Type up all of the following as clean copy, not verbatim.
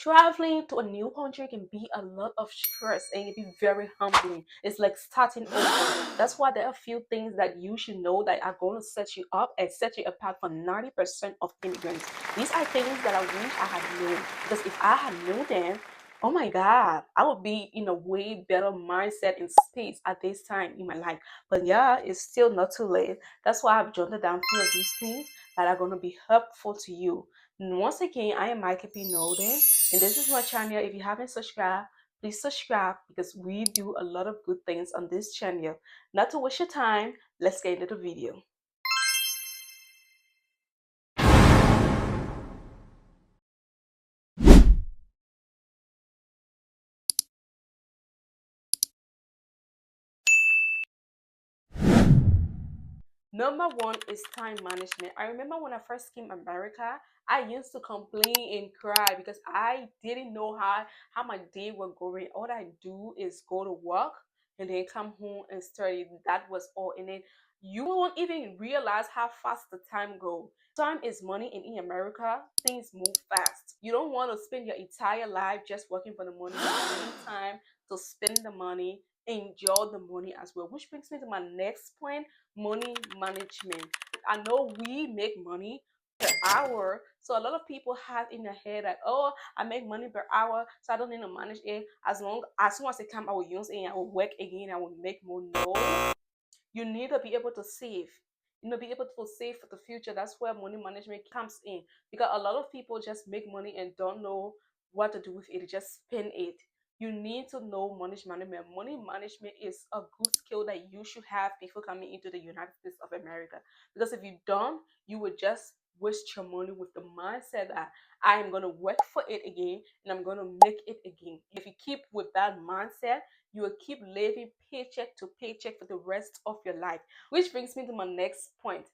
Traveling to a new country can be a lot of stress and it can be very humbling. It's like starting over. That's why there are a few things that you should know that are going to set you up and set you apart from 90% of immigrants. These are things that I wish I had known, because if I had known them, oh my God, I would be in a way better mindset and space at this time in my life. But yeah, it's still not too late. That's why I've jotted down a few of these things that are going to be helpful to you. And once again, I am Micah P. Nolden, and this is my channel. If you haven't subscribed, please subscribe, because we do a lot of good things on this channel. Not to waste your time, let's get into the video. Number one is time management. I remember when I first came to America, I used to complain and cry because I didn't know how my day was going. All I do is go to work and then come home and study. That was all. And then you won't even realize how fast the time goes. Time is money, and in America, things move fast. You don't want to spend your entire life just working for the money. You need time to spend the money, enjoy the money as well. Which brings me to my next point: money management. I know we make money per hour, so a lot of people have in their head that, oh, I make money per hour, so I don't need to manage it. As soon as it comes, I will use it and I will work again, I will make more. No, you need to be able to save. You know, be able to save for the future. That's where money management comes in, because a lot of people just make money and don't know what to do with it. They just spend it. You need to know money management. Money management is a good skill that you should have before coming into the United States of America, because if you don't, you would just waste your money with the mindset that I am going to work for it again and I'm going to make it again. If you keep with that mindset, you will keep living paycheck to paycheck for the rest of your life. Which brings me to my next point: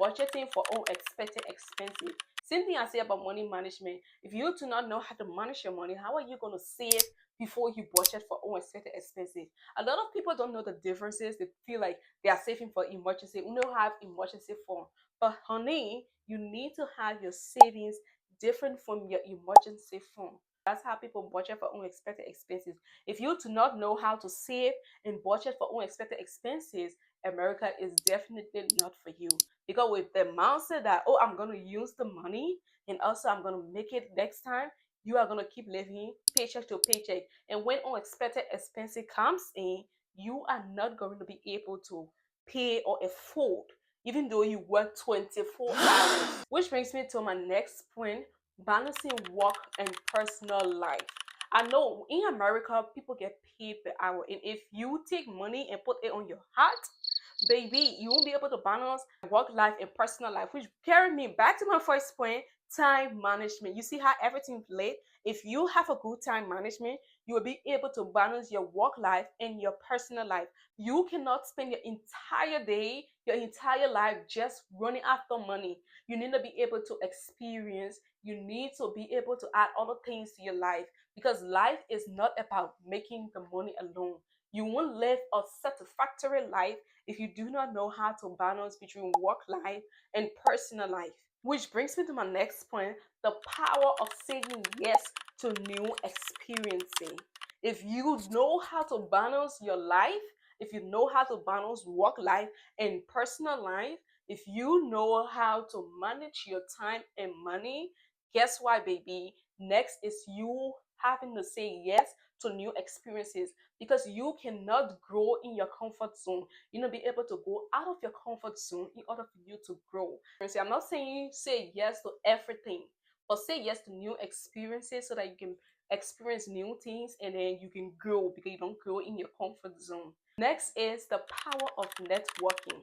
budgeting for unexpected expenses. Same thing I say about money management. If you do not know how to manage your money, how are you going to save before you budget for unexpected expenses? A lot of people don't know the differences. They feel like they are saving for emergency. We don't have emergency fund. But honey, you need to have your savings different from your emergency fund. That's how people budget for unexpected expenses. If you do not know how to save and budget for unexpected expenses, America is definitely not for you. Because with the mindset that, oh, I'm going to use the money and also I'm going to make it next time, you are going to keep living paycheck to paycheck. And when unexpected expenses comes in, you are not going to be able to pay or afford, even though you work 24 hours. Which brings me to my next point: balancing work and personal life. I know in America, people get paid per hour. And if you take money and put it on your heart, baby, you won't be able to balance work life and personal life. Which carry me back to my first point: time management. You see how everything played? If you have a good time management, you will be able to balance your work life and your personal life. You cannot spend your entire day, your entire life just running after money. You need to be able to experience, you need to be able to add other things to your life, because life is not about making the money alone. You won't live a satisfactory life if you do not know how to balance between work life and personal life. Which brings me to my next point: the power of saying yes to new experiences. If you know how to balance your life, if you know how to balance work life and personal life, if you know how to manage your time and money, guess what, baby? Next is you having to say yes to new experiences, because you cannot grow in your comfort zone. You know, be able to go out of your comfort zone in order for you to grow. I'm not saying say yes to everything, but say yes to new experiences so that you can experience new things and then you can grow, because you don't grow in your comfort zone. Next is the power of networking.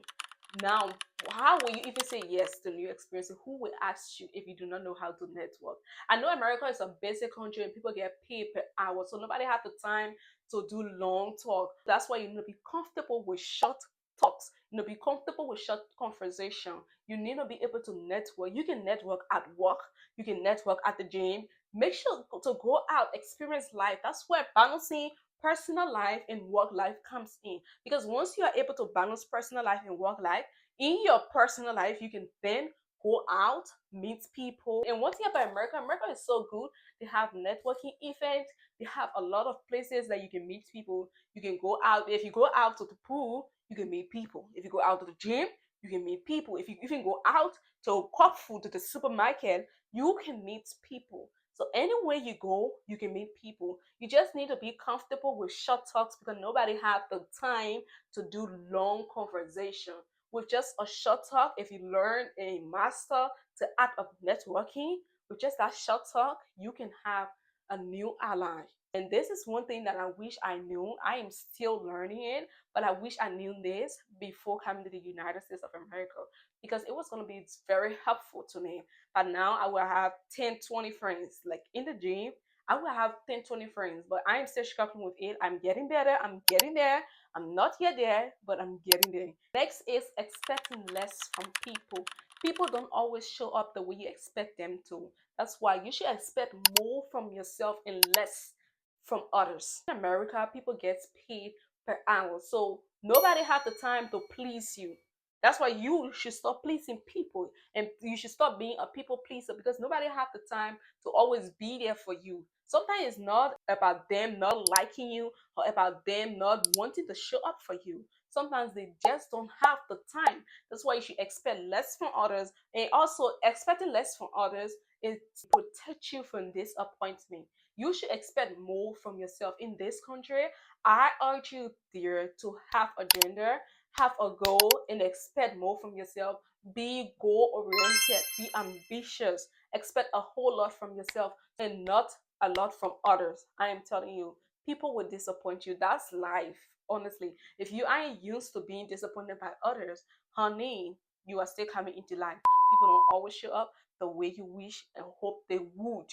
Now, how will you even say yes to new experiences? Who will ask you if you do not know how to network? I know America is a basic country and people get paid per hour, so nobody has the time to do long talk. That's why you need to be comfortable with short talks. You know, be comfortable with short conversation. You need to be able to network. You can network at work. You can network at the gym. Make sure to go out, experience life. That's where balancing personal life and work life comes in. Because once you are able to balance personal life and work life, in your personal life, you can then go out, meet people. And one thing about America, America is so good. They have networking events. They have a lot of places that you can meet people. You can go out. If you go out to the pool, you can meet people. If you go out to the gym, you can meet people. If you even go out to cook food to the supermarket, you can meet people. So anywhere you go, you can meet people. You just need to be comfortable with short talks because nobody have the time to do long conversation. With just a short talk, if you learn a master the art of networking, with just that short talk, you can have a new ally. And this is one thing that I wish I knew. I am still learning it, but I wish I knew this before coming to the United States of America because it was going to be very helpful to me. But now I will have 10, 20 friends. Like in the gym, I will have 10, 20 friends, but I am still struggling with it. I'm getting better. I'm getting there. I'm not yet there, but I'm getting there. Next is expecting less from people. People don't always show up the way you expect them to. That's why you should expect more from yourself and less from others. In America, people get paid per hour. So nobody have the time to please you. That's why you should stop pleasing people and you should stop being a people pleaser because nobody have the time to always be there for you. Sometimes it's not about them not liking you or about them not wanting to show up for you. Sometimes they just don't have the time. That's why you should expect less from others. And also, expecting less from others is to protect you from disappointment. You should expect more from yourself in this country. I urge you, dear, to have a gender, have a goal, and expect more from yourself. Be goal oriented, be ambitious, expect a whole lot from yourself and not a lot from others. I am telling you, people will disappoint you. That's life, honestly. If you aren't used to being disappointed by others, honey, you are still coming into life. People don't always show up the way you wish and hope they would.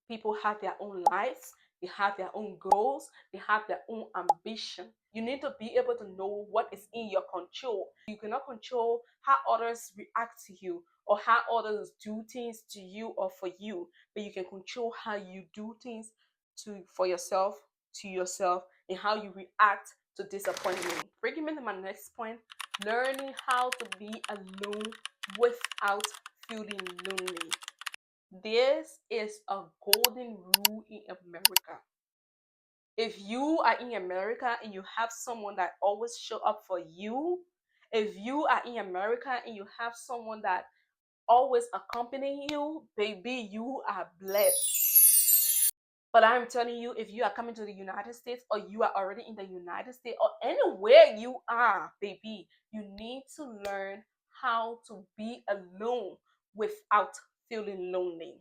People have their own lives, they have their own goals, they have their own ambition. You need to be able to know what is in your control. You cannot control how others react to you or how others do things to you or for you, but you can control how you do things to for yourself, to yourself, and how you react to disappointment. Bringing me to my next point, learning how to be alone without feeling lonely. This is a golden rule in America. If you are in America and you have someone that always show up for you, if you are in America and you have someone that always accompany you, baby, you are blessed. But I'm telling you, if you are coming to the United States or you are already in the United States or anywhere you are, baby, you need to learn how to be alone without feeling lonely.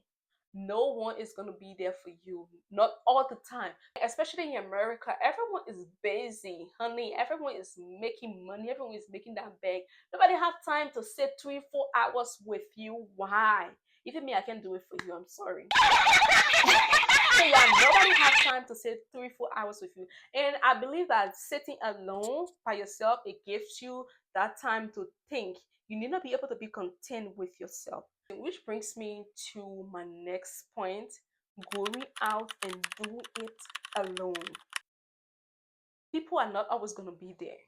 No one is going to be there for you, not all the time. Especially in America, everyone is busy, honey. Everyone is making money, everyone is making that bag. Nobody have time to sit 3 4 hours with you. Why? Even me, I can do it for you. I'm sorry. So yeah, nobody has time to sit 3 4 hours with you. And I believe that sitting alone by yourself, it gives you that time to think. You need to be able to be content with yourself. Which brings me to my next point, going out and do it alone. People are not always going to be there.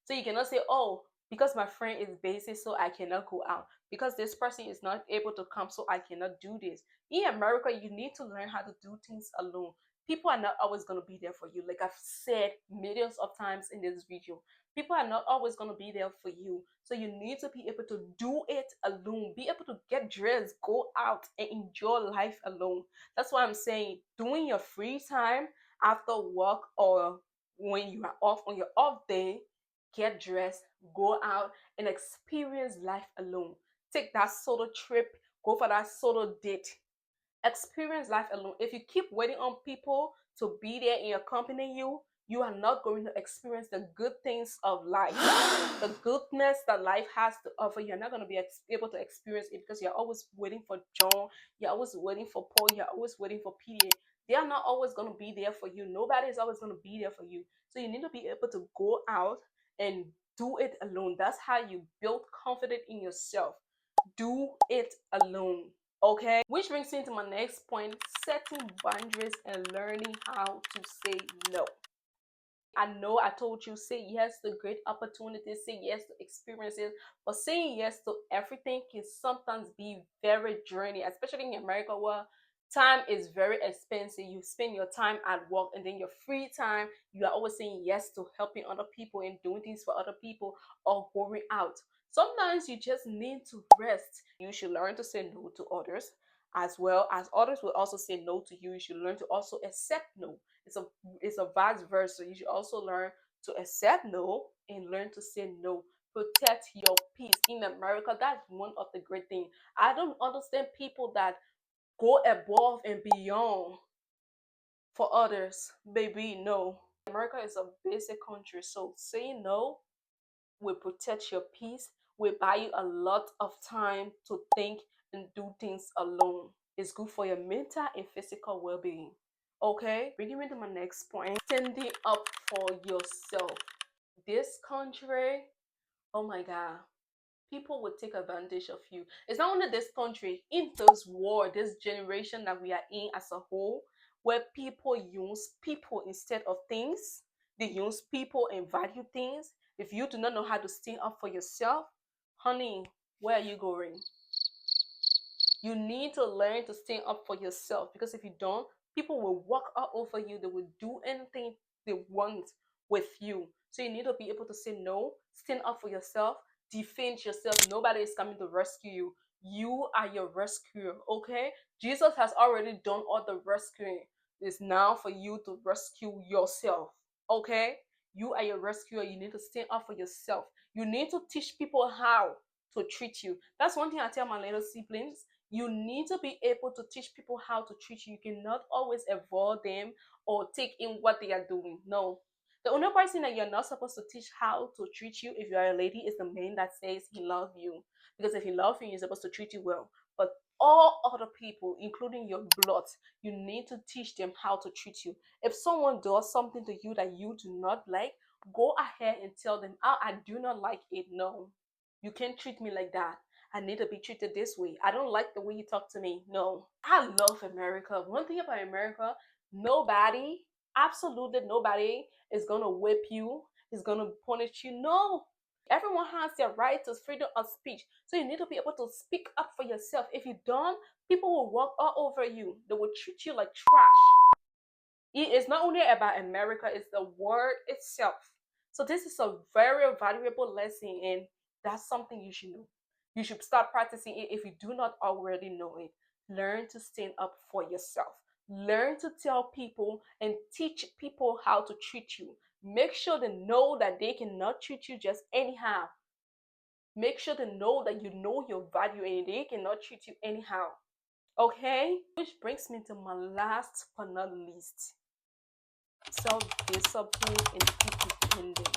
So you cannot say, oh, because my friend is busy, so I cannot go out. Because this person is not able to come, so I cannot do this. In America, you need to learn how to do things alone. People are not always going to be there for you. Like I've said millions of times in this video, people are not always going to be there for you. So you need to be able to do it alone. Be able to get dressed, go out, and enjoy life alone. That's why I'm saying doing your free time after work or when you are off on your off day, get dressed, go out and experience life alone. Take that solo trip, go for that solo date. Experience life alone. If you keep waiting on people to be there and accompany you, you are not going to experience the good things of life. The goodness that life has to offer, you're not going to be able to experience it because you're always waiting for John, you're always waiting for Paul, you're always waiting for Peter. They are not always going to be there for you. Nobody is always going to be there for you. So you need to be able to go out and do it alone. That's how you build confidence in yourself. Do it alone. Okay, which brings me to my next point, setting boundaries and learning how to say no. I know I told you say yes to great opportunities, say yes to experiences, but saying yes to everything can sometimes be very draining, especially in America where time is very expensive. You spend your time at work and then your free time, you are always saying yes to helping other people and doing things for other people or going out. Sometimes you just need to rest. You should learn to say no to others as well as others will also say no to you. You should learn to also accept no. It's a it's a vice versa. You should also learn to accept no and learn to say no. Protect your peace. In America, that's one of the great things. I don't understand people that go above and beyond for others. Baby, no. America is a basic country, so saying no will protect your peace, will buy you a lot of time to think and do things alone. It's good for your mental and physical well-being. Okay, bringing me to my next point, standing up for yourself. This country, oh my god, people would take advantage of you. It's not only this country, in this world, this generation that we are in as a whole, where people use people instead of things. They use people and value things. If you do not know how to stand up for yourself, honey, where are you going? You need to learn to stand up for yourself, because if you don't, people will walk all over you. They will do anything they want with you. So you need to be able to say no, stand up for yourself, defend yourself. Nobody is coming to rescue you. You are your rescuer, okay? Jesus has already done all the rescuing. It's now for you to rescue yourself, okay? You are your rescuer. You need to stand up for yourself. You need to teach people how to treat you. That's one thing I tell my little siblings. You need to be able to teach people how to treat you. You cannot always avoid them or take in what they are doing. No. The only person that you're not supposed to teach how to treat you if you are a lady is the man that says he loves you. Because if he loves you, he's supposed to treat you well. But all other people, including your blood, you need to teach them how to treat you. If someone does something to you that you do not like, go ahead and tell them, oh, I do not like it. No, you can't treat me like that. I need to be treated this way. I don't like the way you talk to me. No. I love America. One thing about America, nobody, absolutely nobody is going to whip you, is going to punish you. No. Everyone has their right to freedom of speech. So you need to be able to speak up for yourself. If you don't, people will walk all over you. They will treat you like trash. It's not only about America, it's the world itself. So this is a very valuable lesson, and that's something you should know. You should start practicing it if you do not already know it. Learn to stand up for yourself. Learn to tell people and teach people how to treat you. Make sure they know that they cannot treat you just anyhow. Make sure they know that you know your value and they cannot treat you anyhow. Okay? Which brings me to my last but not least, self-discipline and independence.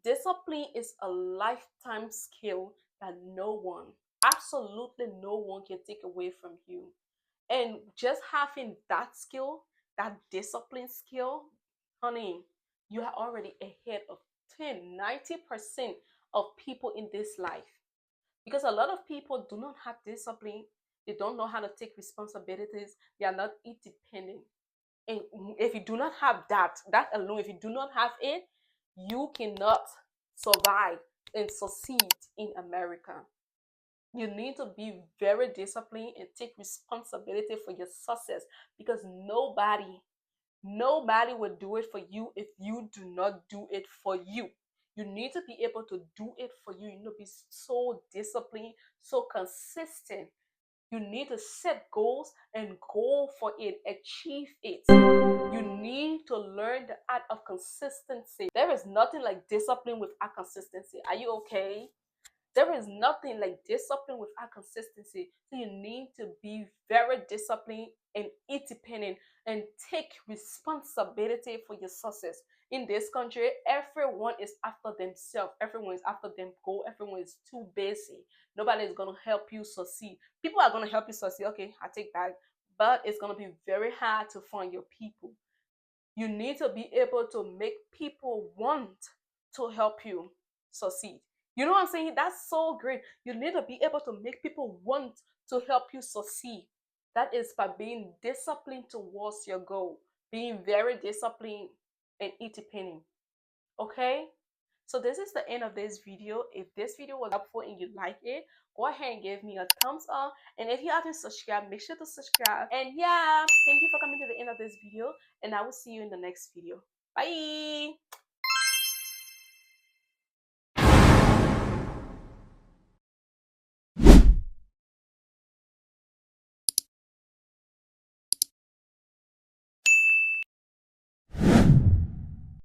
Discipline is a lifetime skill that no one, absolutely no one can take away from you. And just having that skill, that discipline skill, honey, you are already ahead of 90% of people in this life. Because a lot of people do not have discipline, they don't know how to take responsibilities, they are not independent. And if you do not have that alone, if you do not have it, you cannot survive and succeed in America. You need to be very disciplined and take responsibility for your success, because nobody will do it for you if you do not do it for you. You need to be able to do it for you. You need to be so disciplined, so consistent. You need to set goals and go for it, achieve it. You need to learn the art of consistency. There is nothing like discipline without consistency. Are you okay? There is nothing like discipline without consistency. So you need to be very disciplined and independent and take responsibility for your success. In this country, everyone is after themselves. Everyone is after them goal. Everyone is too busy. Nobody is gonna help you succeed. People are gonna help you succeed. Okay, I take that. But it's gonna be very hard to find your people. You need to be able to make people want to help you succeed. You know what I'm saying? That's so great. You need to be able to make people want to help you succeed. That is by being disciplined towards your goal, being very disciplined and eat a penny. Okay, so this is the end of this video. If this video was helpful and you like it, go ahead and give me a thumbs up, and if you haven't subscribed, make sure to subscribe. And yeah, thank you for coming to the end of this video, and I will see you in the next video. Bye.